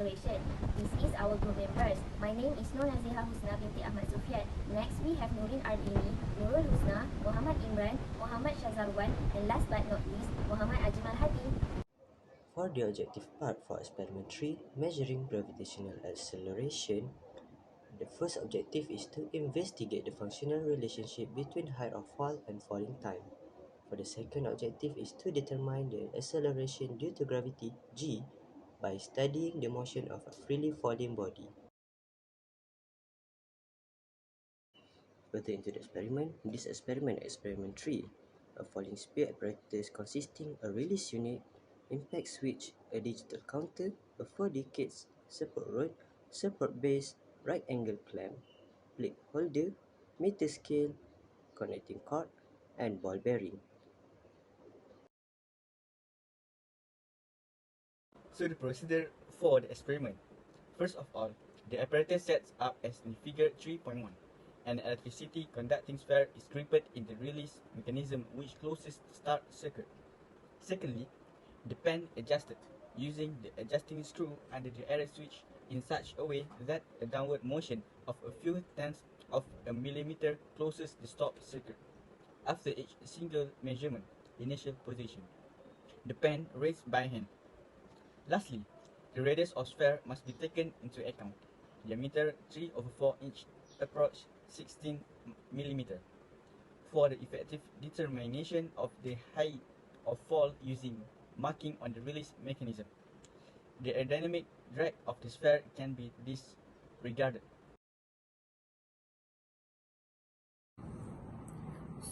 acceleration. This is our group members. My name is Nur Naziha Husna binti Ahmad Sufian. Next, we have Nurin Ardini, Nurul Husna, Muhammad Imran, Muhammad Shazarwan, and last but not least, Muhammad Ajmal Hadi. For the objective part for experiment 3, measuring gravitational acceleration, the first objective is to investigate the functional relationship between height of fall and falling time. For the second objective is to determine the acceleration due to gravity, g, by studying the motion of a freely falling body. Further into the experiment, this experiment 3, a falling spear apparatus consisting a release unit, impact switch, a digital counter, a 4 decades support rod, support base, right angle clamp, plate holder, meter scale, connecting cord, and ball bearing. So the procedure for the experiment. First of all, the apparatus sets up as in figure 3.1. An electricity conducting sphere is gripped in the release mechanism which closes the start circuit. Secondly, the pen adjusted using the adjusting screw under the array switch in such a way that a downward motion of a few tenths of a millimeter closes the stop circuit. After each single measurement, initial position, the pen raised by hand. Lastly, the radius of sphere must be taken into account. Diameter 3/4 inch, approach 16 mm. For the effective determination of the height of fall using marking on the release mechanism, the aerodynamic drag of the sphere can be disregarded.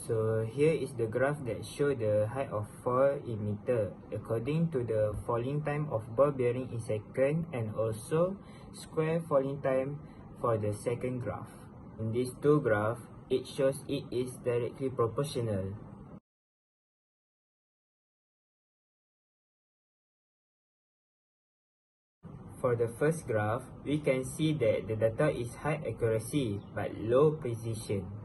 So here is the graph that shows the height of fall in meter according to the falling time of ball bearing in second and also square falling time for the second graph. In these two graphs, it shows it is directly proportional. For the first graph, we can see that the data is high accuracy but low precision.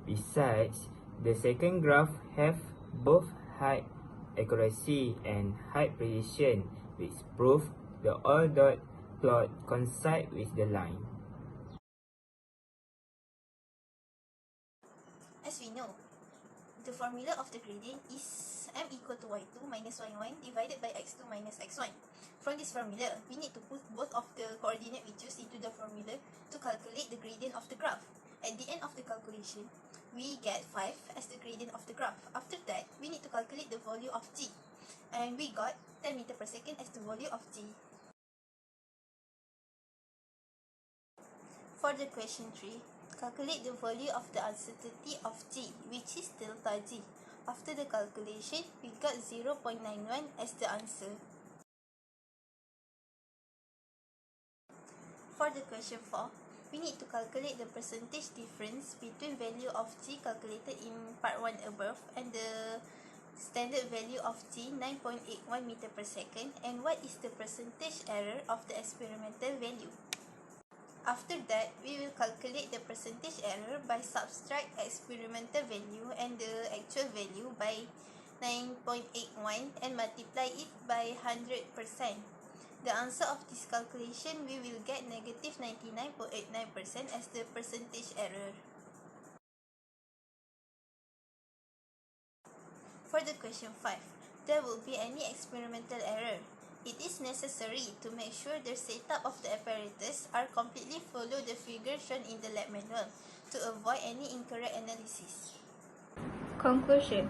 Besides, the second graph have both high accuracy and high precision, which prove the all dot plot coincide with the line. As we know, the formula of the gradient is m equal to y2 minus y1 divided by x2 minus x1. From this formula, we need to put both of the coordinate we choose into the formula to calculate the gradient of the graph. At the end of the calculation, we get 5 as the gradient of the graph. After that, we need to calculate the volume of G. And we got 10 meter per second as the volume of G. For the question 3, calculate the value of the uncertainty of G, which is delta G. After the calculation, we got 0.91 as the answer. For the question 4, we need to calculate the percentage difference between value of G calculated in part 1 above and the standard value of G 9.81 meter per second, and what is the percentage error of the experimental value. After that, we will calculate the percentage error by subtract experimental value and the actual value by 9.81 and multiply it by 100%. The answer of this calculation, we will get negative 99.89% as the percentage error. For the question 5, there will be any experimental error. It is necessary to make sure the setup of the apparatus are completely follow the figure shown in the lab manual to avoid any incorrect analysis. Conclusion.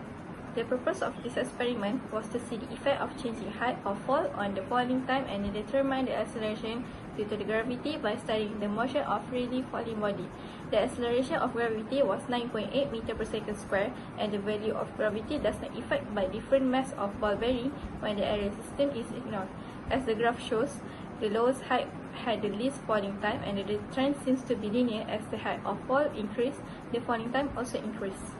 The purpose of this experiment was to see the effect of changing height or fall on the falling time and determine the acceleration due to the gravity by studying the motion of freely falling body. The acceleration of gravity was 9.8 meter per second square, and the value of gravity does not affect by different mass of ball bearing when the air resistance is ignored. As the graph shows, the lowest height had the least falling time, and the trend seems to be linear. As the height of fall increased, the falling time also increased.